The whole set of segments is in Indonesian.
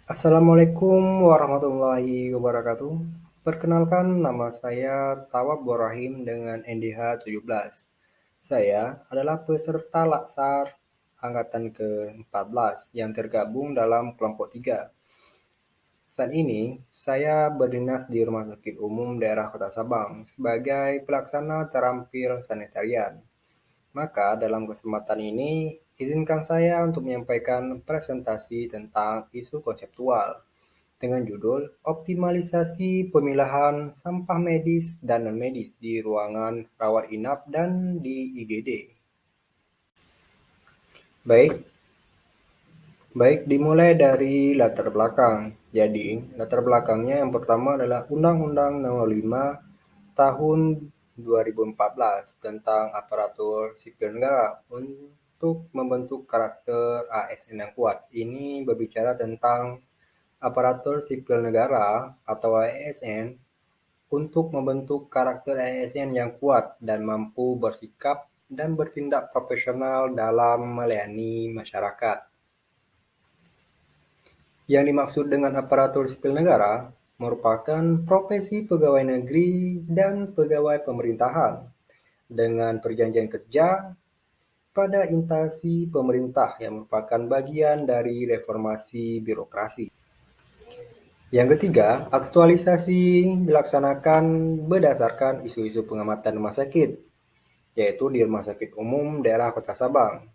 Assalamualaikum warahmatullahi wabarakatuh. Perkenalkan nama saya Tawab Borahim dengan NDH 17. Saya adalah peserta Laksar angkatan ke-14 yang tergabung dalam kelompok 3. Saat ini, saya berdinas di Rumah Sakit Umum Daerah Kota Sabang sebagai pelaksana terampil sanitarian. Maka dalam kesempatan ini, izinkan saya untuk menyampaikan presentasi tentang isu konseptual dengan judul Optimalisasi Pemilahan Sampah Medis dan Non-Medis di Ruangan Rawat Inap dan di IGD. Baik, baik dimulai dari latar belakang. Jadi, latar belakangnya yang pertama adalah Undang-Undang Nomor 5 Tahun 2014 tentang aparatur sipil negara untuk membentuk karakter ASN yang kuat. Ini berbicara tentang aparatur sipil negara atau ASN untuk membentuk karakter ASN yang kuat dan mampu bersikap dan bertindak profesional dalam melayani masyarakat. Yang dimaksud dengan aparatur sipil negara merupakan profesi pegawai negeri dan pegawai pemerintahan dengan perjanjian kerja pada instansi pemerintah yang merupakan bagian dari reformasi birokrasi. Yang ketiga, aktualisasi dilaksanakan berdasarkan isu-isu pengamatan rumah sakit, yaitu di Rumah Sakit Umum Daerah Kota Sabang.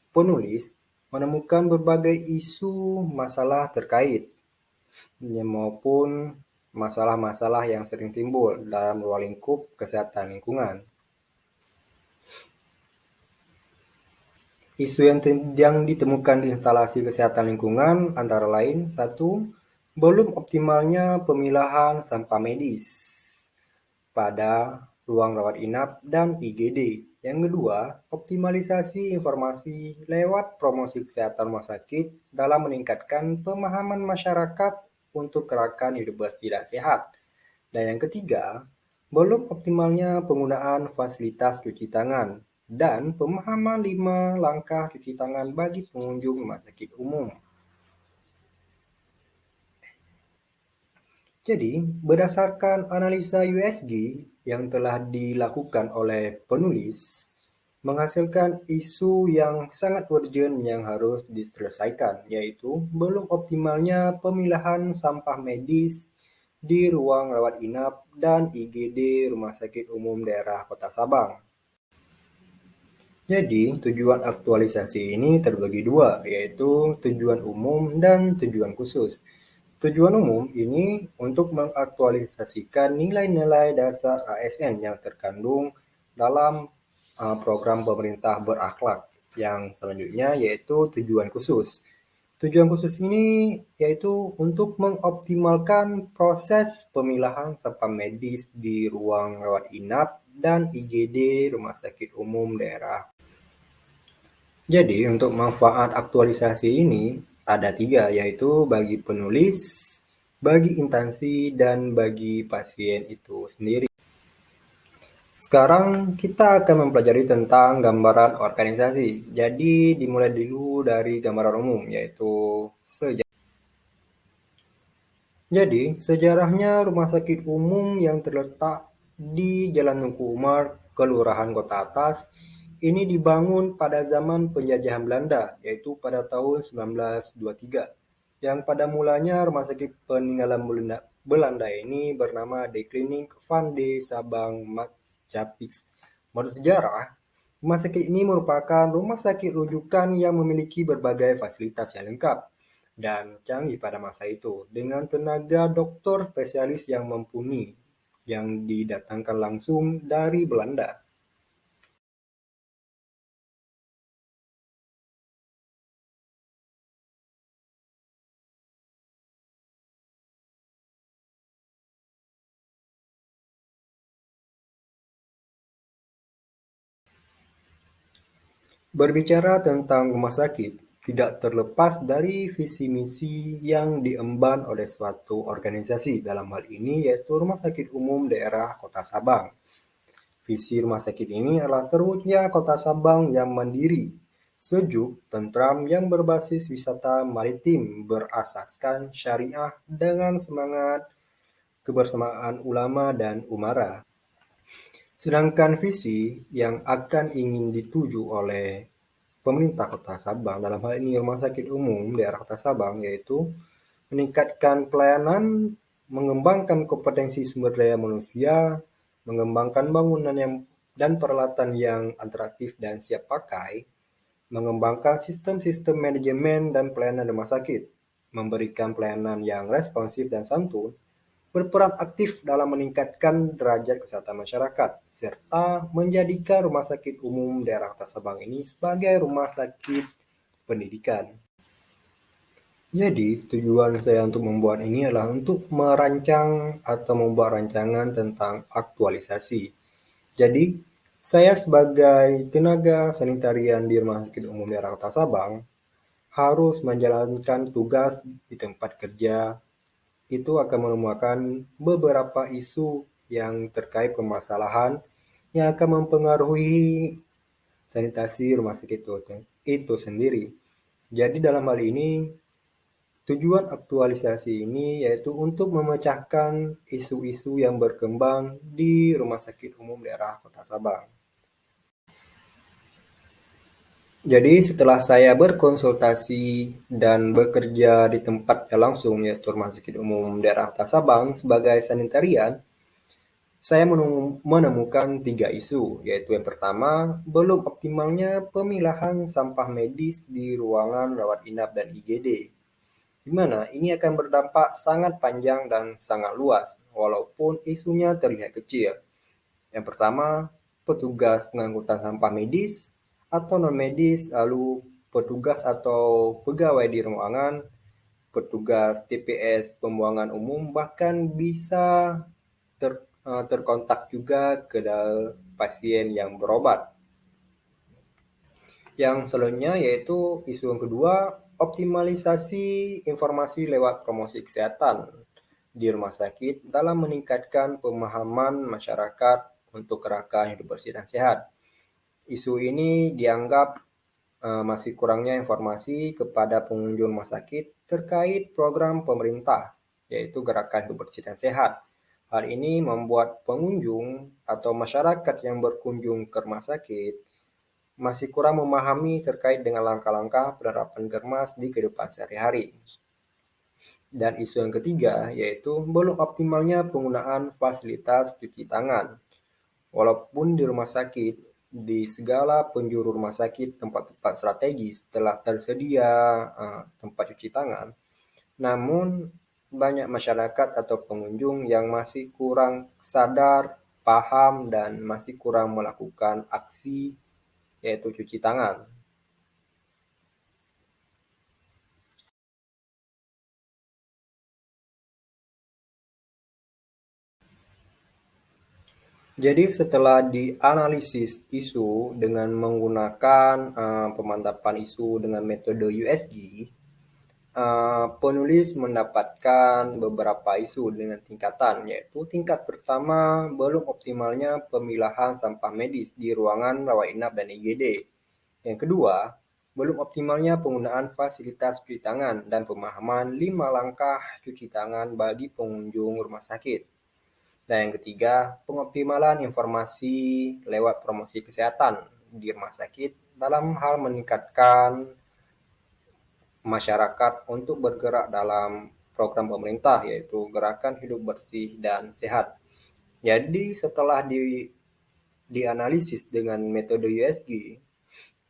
Penulis menemukan berbagai isu masalah terkait maupun masalah-masalah yang sering timbul dalam ruang lingkup kesehatan lingkungan. Isu yang ditemukan di instalasi kesehatan lingkungan antara lain, satu, belum optimalnya pemilahan sampah medis pada ruang rawat inap dan IGD. Yang kedua, optimalisasi informasi lewat promosi kesehatan rumah sakit dalam meningkatkan pemahaman masyarakat untuk gerakan hidup bersih dan sehat. Dan yang ketiga, belum optimalnya penggunaan fasilitas cuci tangan dan pemahaman 5 langkah cuci tangan bagi pengunjung rumah sakit umum. Jadi, berdasarkan analisa USG yang telah dilakukan oleh penulis, menghasilkan isu yang sangat urgent yang harus diselesaikan, yaitu belum optimalnya pemilahan sampah medis di ruang rawat inap dan IGD Rumah Sakit Umum Daerah Kota Sabang. Jadi, tujuan aktualisasi ini terbagi dua, yaitu tujuan umum dan tujuan khusus. Tujuan umum ini untuk mengaktualisasikan nilai-nilai dasar ASN yang terkandung dalam program pemerintah berakhlak. Yang selanjutnya yaitu tujuan khusus. Tujuan khusus ini yaitu untuk mengoptimalkan proses pemilahan sampah medis di ruang rawat inap dan IGD Rumah Sakit Umum Daerah. Jadi untuk manfaat aktualisasi ini ada 3, yaitu bagi penulis, bagi instansi, dan bagi pasien itu sendiri. Sekarang kita akan mempelajari tentang gambaran organisasi. Jadi dimulai dulu dari gambaran umum, yaitu sejarah. Jadi sejarahnya Rumah Sakit Umum yang terletak di Jalan Tengku Umar, Kelurahan Kota Atas, ini dibangun pada zaman penjajahan Belanda, yaitu pada tahun 1923. Yang pada mulanya rumah sakit peninggalan Belanda ini bernama De Klinik van de Sabang Maatschappies. Menurut sejarah, rumah sakit ini merupakan rumah sakit rujukan yang memiliki berbagai fasilitas yang lengkap dan canggih pada masa itu, dengan tenaga dokter spesialis yang mumpuni yang didatangkan langsung dari Belanda. Berbicara tentang rumah sakit, tidak terlepas dari visi misi yang diemban oleh suatu organisasi, dalam hal ini yaitu Rumah Sakit Umum Daerah Kota Sabang. Visi rumah sakit ini adalah terwujudnya Kota Sabang yang mandiri, sejuk, tentram yang berbasis wisata maritim berasaskan syariah dengan semangat kebersamaan ulama dan umara. Sedangkan visi yang akan ingin dituju oleh pemerintah Kota Sabang, dalam hal ini Rumah Sakit Umum Daerah Kota Sabang, yaitu meningkatkan pelayanan, mengembangkan kompetensi sumber daya manusia, mengembangkan bangunan yang dan peralatan yang atraktif dan siap pakai, mengembangkan sistem-sistem manajemen dan pelayanan rumah sakit, memberikan pelayanan yang responsif dan santun, berperan aktif dalam meningkatkan derajat kesehatan masyarakat, serta menjadikan Rumah Sakit Umum Daerah Kota Sabang ini sebagai rumah sakit pendidikan. Jadi, tujuan saya untuk membuat ini adalah untuk merancang atau membuat rancangan tentang aktualisasi. Jadi, saya sebagai tenaga sanitarian di Rumah Sakit Umum Daerah Kota Sabang harus menjalankan tugas di tempat kerja. Itu akan menemukan beberapa isu yang terkait permasalahan yang akan mempengaruhi sanitasi rumah sakit itu sendiri. Jadi dalam hal ini, tujuan aktualisasi ini yaitu untuk memecahkan isu-isu yang berkembang di Rumah Sakit Umum Daerah Kota Sabang. Jadi setelah saya berkonsultasi dan bekerja di tempatnya langsung yaitu Rumah Sakit Umum Daerah Kota Sabang sebagai sanitarian, saya menemukan 3 isu, yaitu yang pertama, belum optimalnya pemilahan sampah medis di ruangan rawat inap dan IGD, di mana ini akan berdampak sangat panjang dan sangat luas, walaupun isunya terlihat kecil. Yang pertama, petugas pengangkutan sampah medis atau non-medis, lalu petugas atau pegawai di ruangan, petugas TPS pembuangan umum, bahkan bisa terkontak juga ke pasien yang berobat. Yang selanjutnya yaitu isu yang kedua, optimalisasi informasi lewat promosi kesehatan di rumah sakit dalam meningkatkan pemahaman masyarakat untuk kerangka hidup bersih dan sehat. Isu ini dianggap masih kurangnya informasi kepada pengunjung rumah sakit terkait program pemerintah, yaitu Gerakan Hidup Bersih dan Sehat. Hal ini membuat pengunjung atau masyarakat yang berkunjung ke rumah sakit masih kurang memahami terkait dengan langkah-langkah penerapan germas di kehidupan sehari-hari. Dan isu yang ketiga yaitu belum optimalnya penggunaan fasilitas cuci tangan. Walaupun di rumah sakit, di segala penjuru rumah sakit, tempat-tempat strategis telah tersedia tempat cuci tangan, namun banyak masyarakat atau pengunjung yang masih kurang sadar, paham, dan masih kurang melakukan aksi yaitu cuci tangan. Jadi setelah dianalisis isu dengan menggunakan pemantapan isu dengan metode USG, penulis mendapatkan beberapa isu dengan tingkatan, yaitu tingkat pertama belum optimalnya pemilahan sampah medis di ruangan rawat inap dan IGD. Yang kedua, belum optimalnya penggunaan fasilitas cuci tangan dan pemahaman 5 langkah cuci tangan bagi pengunjung rumah sakit. Dan yang ketiga, pengoptimalan informasi lewat promosi kesehatan di rumah sakit dalam hal meningkatkan masyarakat untuk bergerak dalam program pemerintah yaitu Gerakan Hidup Bersih dan Sehat. Jadi setelah dianalisis dengan metode USG,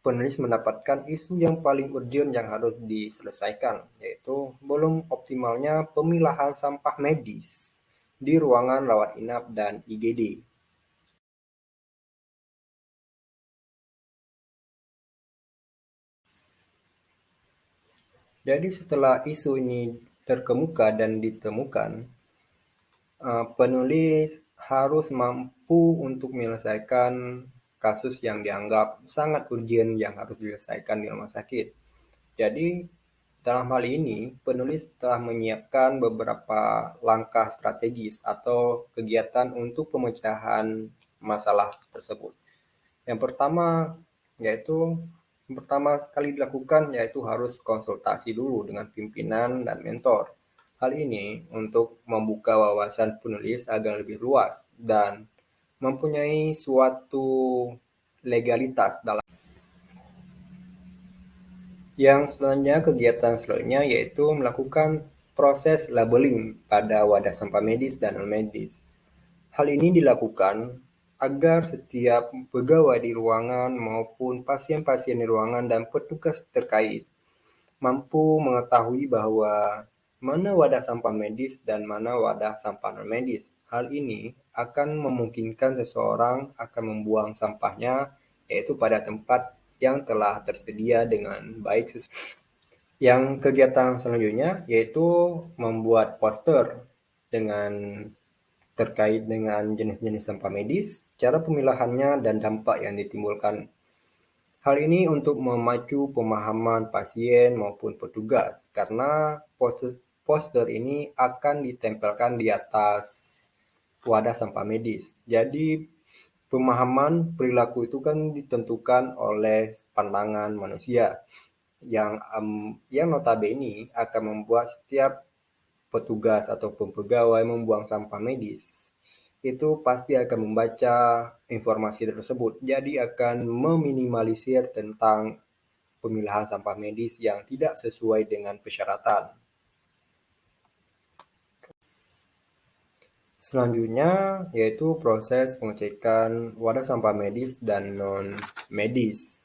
penulis mendapatkan isu yang paling urgent yang harus diselesaikan, yaitu belum optimalnya pemilahan sampah medis di ruangan rawat inap dan IGD. Jadi setelah isu ini terkemuka dan ditemukan, penulis harus mampu untuk menyelesaikan kasus yang dianggap sangat urgent yang harus diselesaikan di rumah sakit. Jadi dalam hal ini, penulis telah menyiapkan beberapa langkah strategis atau kegiatan untuk pemecahan masalah tersebut. Yang pertama yaitu pertama kali dilakukan yaitu harus konsultasi dulu dengan pimpinan dan mentor. Hal ini untuk membuka wawasan penulis agar lebih luas dan mempunyai suatu legalitas dalam. Yang selanjutnya, kegiatan selanjutnya yaitu melakukan proses labeling pada wadah sampah medis dan non-medis. Hal ini dilakukan agar setiap pegawai di ruangan maupun pasien-pasien di ruangan dan petugas terkait mampu mengetahui bahwa mana wadah sampah medis dan mana wadah sampah non-medis. Hal ini akan memungkinkan seseorang akan membuang sampahnya yaitu pada tempat yang telah tersedia dengan baik. Yang kegiatan selanjutnya yaitu membuat poster dengan terkait dengan jenis-jenis sampah medis, cara pemilahannya, dan dampak yang ditimbulkan. Hal ini untuk memacu pemahaman pasien maupun petugas, karena poster ini akan ditempelkan di atas wadah sampah medis. Jadi pemahaman perilaku itu kan ditentukan oleh pandangan manusia yang notabene akan membuat setiap petugas ataupun pegawai membuang sampah medis itu pasti akan membaca informasi tersebut, jadi akan meminimalisir tentang pemilahan sampah medis yang tidak sesuai dengan persyaratan. Selanjutnya yaitu proses pengecekan wadah sampah medis dan non-medis.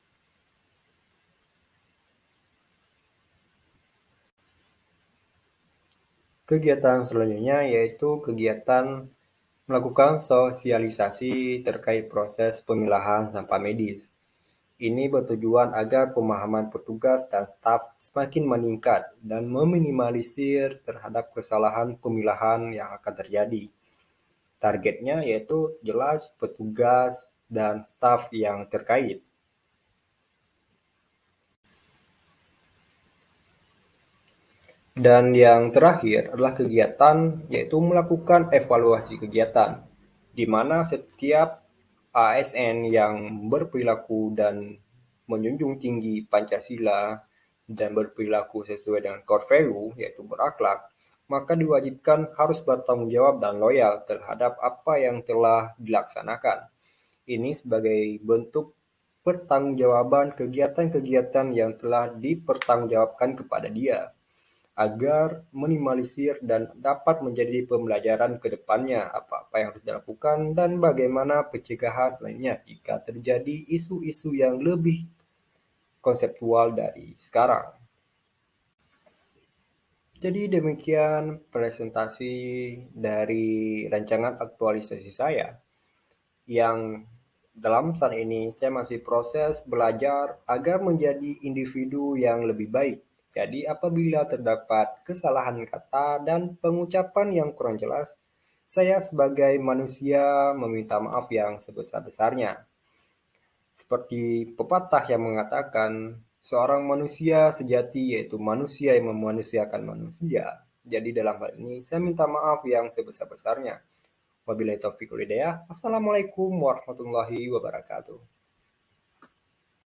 Kegiatan selanjutnya yaitu kegiatan melakukan sosialisasi terkait proses pemilahan sampah medis. Ini bertujuan agar pemahaman petugas dan staf semakin meningkat dan meminimalisir terhadap kesalahan pemilahan yang akan terjadi. Targetnya yaitu jelas petugas dan staf yang terkait. Dan yang terakhir adalah kegiatan yaitu melakukan evaluasi kegiatan, di mana setiap ASN yang berperilaku dan menjunjung tinggi Pancasila dan berperilaku sesuai dengan core value yaitu berakhlak, maka diwajibkan harus bertanggung jawab dan loyal terhadap apa yang telah dilaksanakan. Ini sebagai bentuk pertanggungjawaban kegiatan-kegiatan yang telah dipertanggungjawabkan kepada dia, agar minimalisir dan dapat menjadi pembelajaran ke depannya apa-apa yang harus dilakukan dan bagaimana pencegahan selanjutnya jika terjadi isu-isu yang lebih konseptual dari sekarang. Jadi demikian presentasi dari rancangan aktualisasi saya yang dalam saat ini saya masih proses belajar agar menjadi individu yang lebih baik. Jadi apabila terdapat kesalahan kata dan pengucapan yang kurang jelas, saya sebagai manusia meminta maaf yang sebesar-besarnya. Seperti pepatah yang mengatakan, seorang manusia sejati yaitu manusia yang memanusiakan manusia. Jadi dalam hal ini saya minta maaf yang sebesar-besarnya. Wabillahi taufiq wal hidayah. Wassalamualaikum warahmatullahi wabarakatuh.